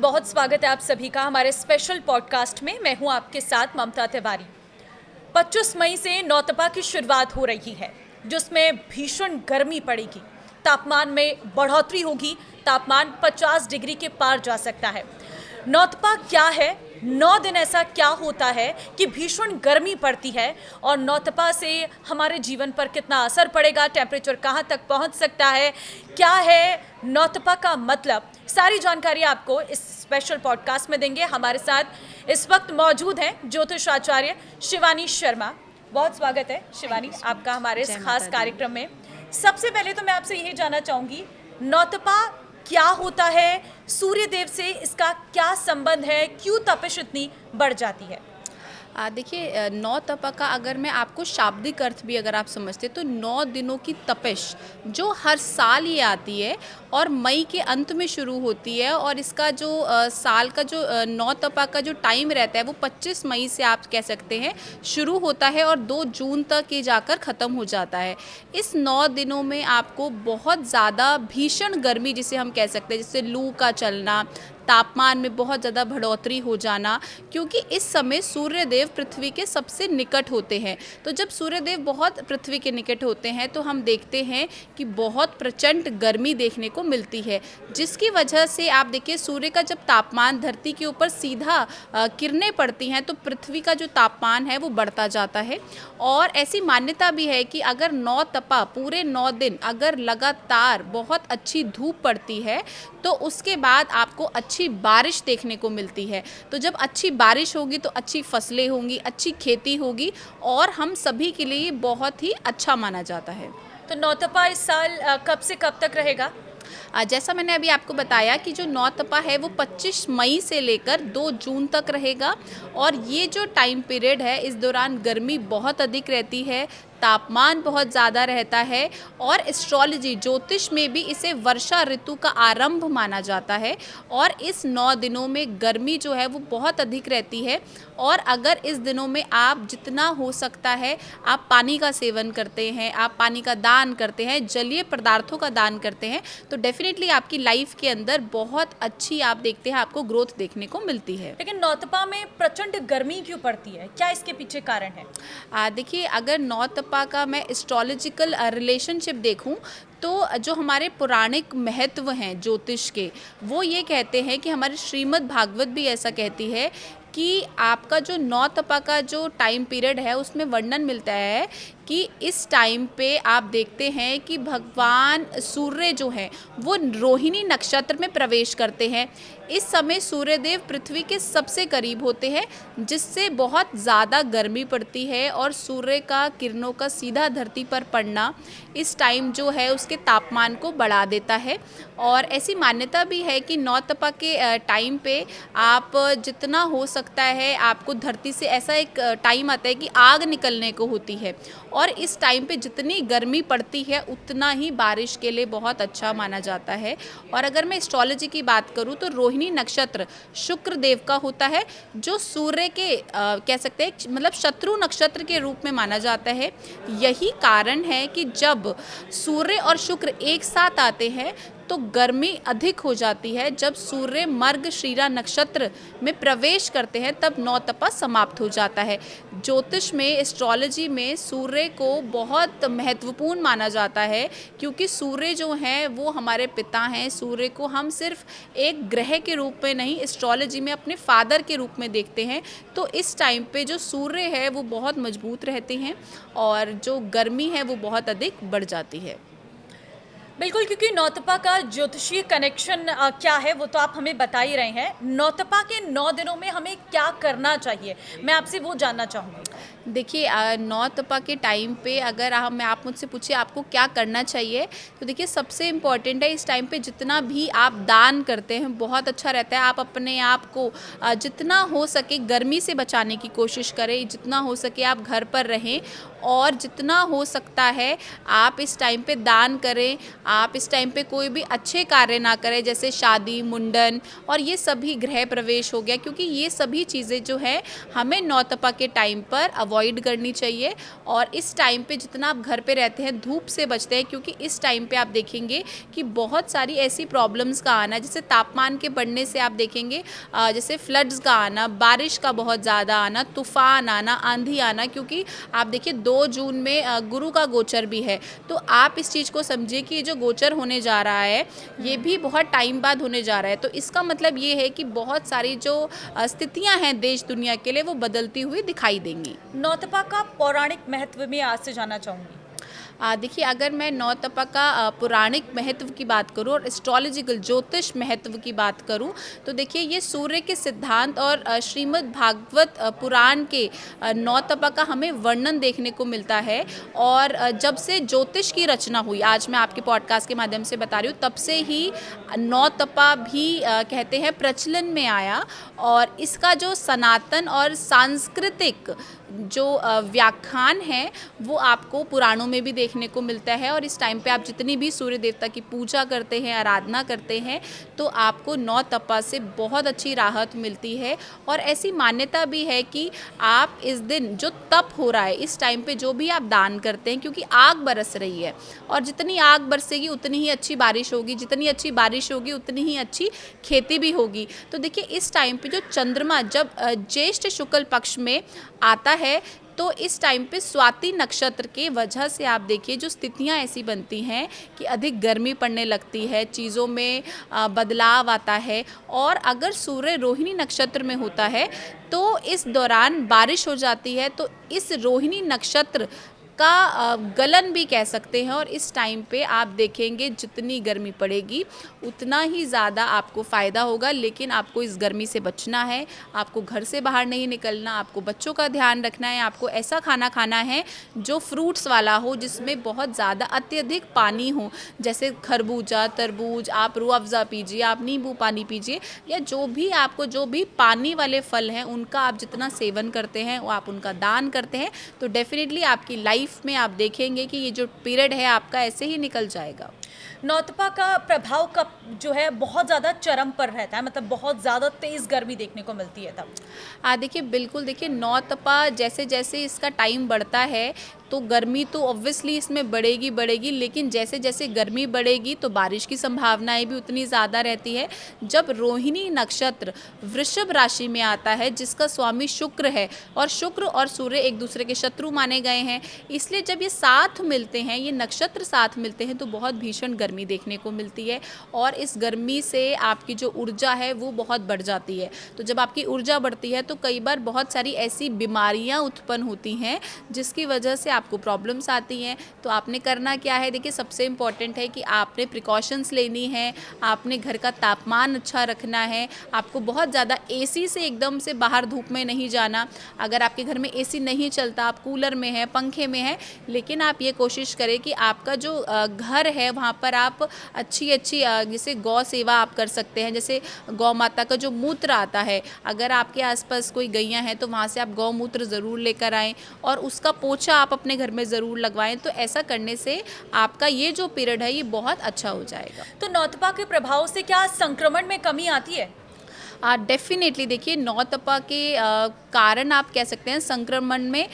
बहुत स्वागत है आप सभी का हमारे स्पेशल पॉडकास्ट में। मैं हूं आपके साथ ममता तिवारी। 25 मई से नौतपा की शुरुआत हो रही है, जिसमें भीषण गर्मी पड़ेगी। तापमान में बढ़ोतरी होगी, तापमान 50 डिग्री के पार जा सकता है। नौतपा क्या है, 9 दिन ऐसा क्या होता है कि भीषण गर्मी पड़ती है और नौतपा से हमारे जीवन पर कितना असर पड़ेगा, टेम्परेचर कहाँ तक पहुँच सकता है, क्या है नौतपा का मतलब, सारी जानकारी आपको इस स्पेशल पॉडकास्ट में देंगे। हमारे साथ इस वक्त मौजूद हैं ज्योतिष आचार्य शिवानी शर्मा। बहुत स्वागत है शिवानी आपका हमारे इस खास कार्यक्रम में। सबसे पहले तो मैं आपसे यही जानना चाहूँगी, नौतपा क्या होता है, सूर्य देव से इसका क्या संबंध है, क्यों तपिश इतनी बढ़ जाती है? देखिए, 9 तपा का अगर मैं आपको शाब्दिक अर्थ भी अगर आप समझते तो 9 दिनों की तपिश जो हर साल ये आती है और मई के अंत में शुरू होती है, और इसका जो साल का जो 9 तपा का जो टाइम रहता है वो 25 मई से आप कह सकते हैं शुरू होता है और 2 जून तक ये जाकर ख़त्म हो जाता है। इस 9 दिनों में आपको बहुत ज़्यादा भीषण गर्मी जिसे हम कह सकते हैं, जैसे लू का चलना, तापमान में बहुत ज़्यादा बढ़ोतरी हो जाना, क्योंकि इस समय सूर्यदेव पृथ्वी के सबसे निकट होते हैं। तो जब सूर्यदेव बहुत पृथ्वी के निकट होते हैं तो हम देखते हैं कि बहुत प्रचंड गर्मी देखने को मिलती है, जिसकी वजह से आप देखिए सूर्य का जब तापमान धरती के ऊपर सीधा किरणें पड़ती हैं तो पृथ्वी का जो तापमान है वो बढ़ता जाता है। और ऐसी मान्यता भी है कि अगर 9 तपा पूरे 9 दिन अगर लगातार बहुत अच्छी धूप पड़ती है तो उसके बाद आपको अच्छी बारिश देखने को मिलती है। तो जब अच्छी बारिश होगी तो अच्छी फसलें होंगी, अच्छी खेती होगी, और हम सभी के लिए बहुत ही अच्छा माना जाता है। तो नौतपा इस साल कब से कब तक रहेगा? जैसा मैंने अभी आपको बताया कि जो 9 तपा है वो 25 मई से लेकर 2 जून तक रहेगा, और ये जो टाइम पीरियड है इस दौरान गर्मी बहुत अधिक रहती है, तापमान बहुत ज़्यादा रहता है, और एस्ट्रोलॉजी ज्योतिष में भी इसे वर्षा ऋतु का आरंभ माना जाता है। और इस 9 दिनों में गर्मी जो है वो बहुत अधिक रहती है, और अगर इस दिनों में आप जितना हो सकता है आप पानी का सेवन करते हैं, आप पानी का दान करते हैं, जलीय पदार्थों का दान करते हैं, तो डेफिनेटली आपकी लाइफ के अंदर बहुत अच्छी आप देखते हैं आपको ग्रोथ देखने को मिलती है। लेकिन नौतपा में प्रचंड गर्मी क्यों पड़ती है, क्या इसके पीछे कारण है? देखिए, अगर 9 तपा का मैं एस्ट्रोलॉजिकल रिलेशनशिप देखूं तो जो हमारे पौराणिक महत्व हैं ज्योतिष के, वो ये कहते हैं कि हमारे श्रीमद् भागवत भी ऐसा कहती है कि आपका जो 9 तपा का जो टाइम पीरियड है उसमें वर्णन मिलता है कि इस टाइम पे आप देखते हैं कि भगवान सूर्य जो हैं वो रोहिणी नक्षत्र में प्रवेश करते हैं। इस समय सूर्यदेव पृथ्वी के सबसे करीब होते हैं, जिससे बहुत ज़्यादा गर्मी पड़ती है, और सूर्य का किरणों का सीधा धरती पर पड़ना इस टाइम जो है उसके तापमान को बढ़ा देता है। और ऐसी मान्यता भी है कि 9 तपा के टाइम पे आप जितना हो सकता है आपको धरती से ऐसा एक टाइम आता है कि आग निकलने को होती है, और इस टाइम पे जितनी गर्मी पड़ती है उतना ही बारिश के लिए बहुत अच्छा माना जाता है। और अगर मैं एस्ट्रोलॉजी की बात करूँ तो रोहिणी नक्षत्र शुक्र देव का होता है, जो सूर्य के कह सकते हैं मतलब शत्रु नक्षत्र के रूप में माना जाता है। यही कारण है कि जब सूर्य और शुक्र एक साथ आते हैं तो गर्मी अधिक हो जाती है। जब सूर्य मर्गशीरा नक्षत्र में प्रवेश करते हैं तब 9 तपा समाप्त हो जाता है। ज्योतिष में, एस्ट्रोलॉजी में सूर्य को बहुत महत्वपूर्ण माना जाता है, क्योंकि सूर्य जो हैं वो हमारे पिता हैं। सूर्य को हम सिर्फ एक ग्रह के रूप में नहीं, एस्ट्रोलॉजी में अपने फादर के रूप में देखते हैं। तो इस टाइम पे जो सूर्य है वो बहुत मजबूत रहते हैं, और जो गर्मी है वो बहुत अधिक बढ़ जाती है। बिल्कुल, क्योंकि नौतपा का ज्योतिषीय कनेक्शन क्या है वो तो आप हमें बता ही रहे हैं। नौतपा के 9 दिनों में हमें क्या करना चाहिए, मैं आपसे वो जानना चाहूँगी। देखिए, 9 तपा के टाइम पे अगर आप मुझसे पूछिए आपको क्या करना चाहिए, तो देखिए सबसे इम्पॉर्टेंट है इस टाइम पे जितना भी आप दान करते हैं बहुत अच्छा रहता है। आप अपने आप को जितना हो सके गर्मी से बचाने की कोशिश करें, जितना हो सके आप घर पर रहें, और जितना हो सकता है आप इस टाइम पे दान करें। आप इस टाइम पे कोई भी अच्छे कार्य ना करें, जैसे शादी, मुंडन और ये सभी गृह प्रवेश हो गया, क्योंकि ये सभी चीज़ें जो है हमें 9 तपा के टाइम पर अवॉइड करनी चाहिए। और इस टाइम पे जितना आप घर पे रहते हैं धूप से बचते हैं, क्योंकि इस टाइम पे आप देखेंगे कि बहुत सारी ऐसी प्रॉब्लम्स का आना, जैसे तापमान के बढ़ने से आप देखेंगे जैसे फ्लड्स का आना, बारिश का बहुत ज़्यादा आना, तूफान आना, आंधी आना, क्योंकि आप देखिए 2 जून में गुरु का गोचर भी है। तो आप इस चीज़ को समझिए कि ये जो गोचर होने जा रहा है ये भी बहुत टाइम बाद होने जा रहा है। तो इसका मतलब ये है कि बहुत सारी जो स्थितियां हैं देश दुनिया के लिए वो बदलती हुई दिखाई देंगी। नौतपा का पौराणिक महत्व में आज से जानना चाहूँगी। देखिए, अगर मैं नौतपा का पुराणिक महत्व की बात करूं और एस्ट्रोलॉजिकल ज्योतिष महत्व की बात करूं, तो देखिए ये सूर्य के सिद्धांत और श्रीमद् भागवत पुराण के नौतपा का हमें वर्णन देखने को मिलता है। और जब से ज्योतिष की रचना हुई, आज मैं आपके पॉडकास्ट के माध्यम से बता रही हूँ, तब से ही नौतपा भी कहते हैं प्रचलन में आया। और इसका जो सनातन और सांस्कृतिक जो व्याख्यान है वो आपको पुराणों में भी देखने को मिलता है। और इस टाइम पे आप जितनी भी सूर्य देवता की पूजा करते हैं, आराधना करते हैं, तो आपको नौतपा से बहुत अच्छी राहत मिलती है। और ऐसी मान्यता भी है कि आप इस दिन जो तप हो रहा है इस टाइम पे जो भी आप दान करते हैं, क्योंकि आग बरस रही है और जितनी आग बरसेगी उतनी ही अच्छी बारिश होगी, जितनी अच्छी बारिश होगी उतनी ही अच्छी खेती भी होगी। तो देखिए इस टाइम पे जो चंद्रमा जब ज्येष्ठ शुक्ल पक्ष में आता है, तो इस टाइम पे स्वाति नक्षत्र के वजह से आप देखिए जो स्थितियां ऐसी बनती हैं कि अधिक गर्मी पड़ने लगती है, चीज़ों में बदलाव आता है। और अगर सूर्य रोहिणी नक्षत्र में होता है तो इस दौरान बारिश हो जाती है। तो इस रोहिणी नक्षत्र का गलन भी कह सकते हैं। और इस टाइम पे आप देखेंगे जितनी गर्मी पड़ेगी उतना ही ज़्यादा आपको फ़ायदा होगा। लेकिन आपको इस गर्मी से बचना है, आपको घर से बाहर नहीं निकलना, आपको बच्चों का ध्यान रखना है, आपको ऐसा खाना खाना है जो फ्रूट्स वाला हो, जिसमें बहुत ज़्यादा अत्यधिक पानी हो, जैसे खरबूजा, तरबूज, आप रूह अफ़ज़ा पीजिए, आप नींबू पानी पीजिए, या जो भी आपको जो भी पानी वाले फल हैं उनका आप जितना सेवन करते हैं वो आप उनका दान करते हैं, तो डेफिनेटली आपकी लाइफ में आप देखेंगे कि ये जो पीरियड है आपका ऐसे ही निकल जाएगा। नौतपा का प्रभाव कब जो है बहुत ज़्यादा चरम पर रहता है, मतलब बहुत ज़्यादा तेज़ गर्मी देखने को मिलती है तब? देखिए बिल्कुल, देखिए नौतपा जैसे जैसे इसका टाइम बढ़ता है तो गर्मी तो ऑब्वियसली इसमें बढ़ेगी बढ़ेगी, लेकिन जैसे जैसे गर्मी बढ़ेगी तो बारिश की संभावनाएं भी उतनी ज़्यादा रहती है। जब रोहिणी नक्षत्र वृषभ राशि में आता है जिसका स्वामी शुक्र है, और शुक्र और सूर्य एक दूसरे के शत्रु माने गए हैं, इसलिए जब ये साथ मिलते हैं, ये नक्षत्र साथ मिलते हैं, तो बहुत भीषण गर्मी देखने को मिलती है। और इस गर्मी से आपकी जो ऊर्जा है वो बहुत बढ़ जाती है। तो जब आपकी ऊर्जा बढ़ती है तो कई बार बहुत सारी ऐसी बीमारियां उत्पन्न होती हैं जिसकी वजह से आपको प्रॉब्लम्स आती हैं। तो आपने करना क्या है, देखिए सबसे इम्पॉर्टेंट है कि आपने प्रिकॉशंस लेनी है, आपने घर का तापमान अच्छा रखना है, आपको बहुत ज़्यादा एसी से एकदम से बाहर धूप में नहीं जाना। अगर आपके घर में एसी नहीं चलता, आप कूलर में हैं, पंखे में हैं, लेकिन आप ये कोशिश करें कि आपका जो घर है वहाँ पर आप अच्छी जैसे गौ सेवा आप कर सकते हैं। जैसे गौ माता का जो मूत्र आता है, अगर आपके आसपास कोई गैया हैं तो वहाँ से आप गौमूत्र ज़रूर लेकर आएँ और उसका पोछा आप अपने घर में ज़रूर लगवाएं। तो ऐसा करने से आपका ये जो पीरियड है ये बहुत अच्छा हो जाएगा। तो नौतपा के प्रभाव से क्या संक्रमण में कमी आती है? डेफिनेटली, देखिए नौतपा के कारण आप कह सकते हैं संक्रमण में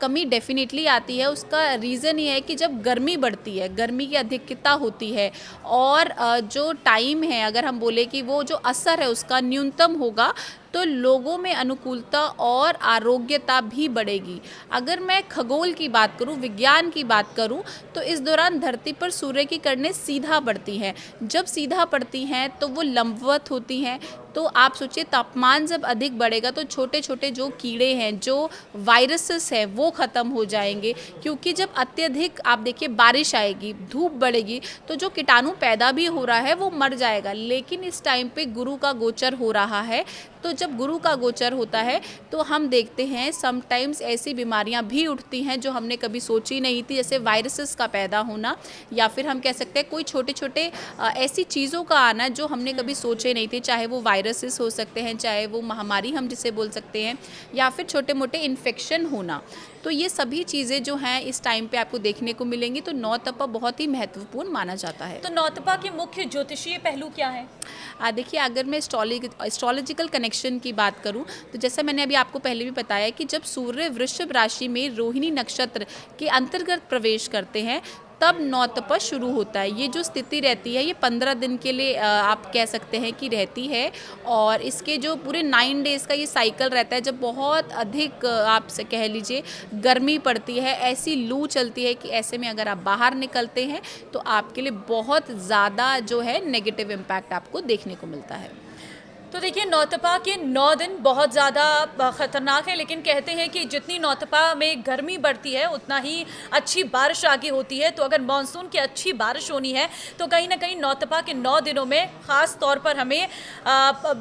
कमी डेफिनेटली आती है। उसका रीज़न ये है कि जब गर्मी बढ़ती है, गर्मी की अधिकता होती है और जो टाइम है, अगर हम बोले कि वो जो असर है उसका न्यूनतम होगा, तो लोगों में अनुकूलता और आरोग्यता भी बढ़ेगी। अगर मैं खगोल की बात करूं, विज्ञान की बात करूं, तो इस दौरान धरती पर सूर्य की किरणें सीधा पड़ती हैं। जब सीधा पड़ती हैं तो वो लंबवत होती हैं। तो आप सोचिए तापमान जब अधिक बढ़ेगा तो छोटे छोटे जो कीड़े हैं, जो वायरसेस हैं, वो ख़त्म हो जाएंगे। क्योंकि जब अत्यधिक आप देखिए बारिश आएगी, धूप बढ़ेगी, तो जो कीटाणु पैदा भी हो रहा है वो मर जाएगा। लेकिन इस टाइम पे गुरु का गोचर हो रहा है, तो जब गुरु का गोचर होता है तो हम देखते हैं समटाइम्स ऐसी बीमारियां भी उठती हैं जो हमने कभी सोची नहीं थी, जैसे वायरसेस का पैदा होना, या फिर हम कह सकते हैं कोई छोटे छोटे ऐसी चीज़ों का आना जो हमने कभी सोचे नहीं थे। चाहे वो वायरसेस हो सकते हैं, चाहे वो महामारी हम जिसे बोल सकते हैं, या फिर छोटे मोटे इन्फेक्शन होना। तो ये सभी चीज़ें जो हैं इस टाइम पे आपको देखने को मिलेंगी। तो नौतपा बहुत ही महत्वपूर्ण माना जाता है। तो नौतपा के मुख्य ज्योतिषीय पहलू क्या है? देखिए, अगर मैं एस्ट्रोलॉजिकल कनेक्शन की बात करूं, तो जैसा मैंने अभी आपको पहले भी बताया कि जब सूर्य वृषभ राशि में रोहिणी नक्षत्र के अंतर्गत प्रवेश करते हैं, तब नौतपा शुरू होता है। ये जो स्थिति रहती है, ये 15 दिन के लिए आप कह सकते हैं कि रहती है। और इसके जो पूरे 9 डेज़ का ये साइकिल रहता है, जब बहुत अधिक आप से कह लीजिए गर्मी पड़ती है, ऐसी लू चलती है कि ऐसे में अगर आप बाहर निकलते हैं तो आपके लिए बहुत ज़्यादा जो है नेगेटिव इम्पैक्ट आपको देखने को मिलता है। तो देखिए, नौतपा के 9 दिन बहुत ज़्यादा ख़तरनाक है, लेकिन कहते हैं कि जितनी नौतपा में गर्मी बढ़ती है उतना ही अच्छी बारिश आगे होती है। तो अगर मानसून की अच्छी बारिश होनी है तो कहीं ना कहीं नौतपा के 9 दिनों में ख़ास तौर पर हमें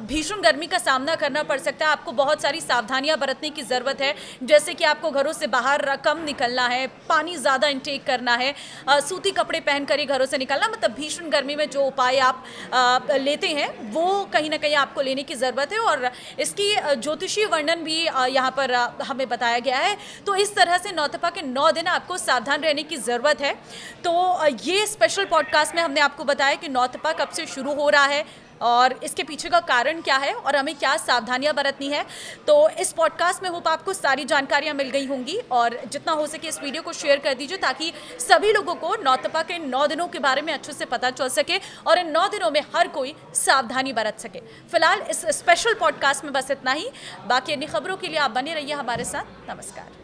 भीषण गर्मी का सामना करना पड़ सकता है। आपको बहुत सारी सावधानियां बरतने की ज़रूरत है, जैसे कि आपको घरों से बाहर कम निकलना है, पानी ज़्यादा इंटेक करना है, सूती कपड़े पहन कर ही घरों से निकलना। मतलब भीषण गर्मी में जो उपाय आप लेते हैं वो कहीं ना कहीं आपको लेने की ज़रूरत है, और इसकी ज्योतिषीय वर्णन भी यहाँ पर हमें बताया गया है। तो इस तरह से नौतपा के 9 दिन आपको सावधान रहने की ज़रूरत है। तो ये स्पेशल पॉडकास्ट में हमने आपको बताया कि नौतपा कब से शुरू हो रहा है और इसके पीछे का कारण क्या है और हमें क्या सावधानियां बरतनी है। तो इस पॉडकास्ट में होप आपको सारी जानकारियां मिल गई होंगी, और जितना हो सके इस वीडियो को शेयर कर दीजिए ताकि सभी लोगों को नौतपा के 9 दिनों के बारे में अच्छे से पता चल सके और इन 9 दिनों में हर कोई सावधानी बरत सके। फिलहाल इस स्पेशल पॉडकास्ट में बस इतना ही। बाकी अन्य खबरों के लिए आप बने रहिए हमारे साथ। नमस्कार।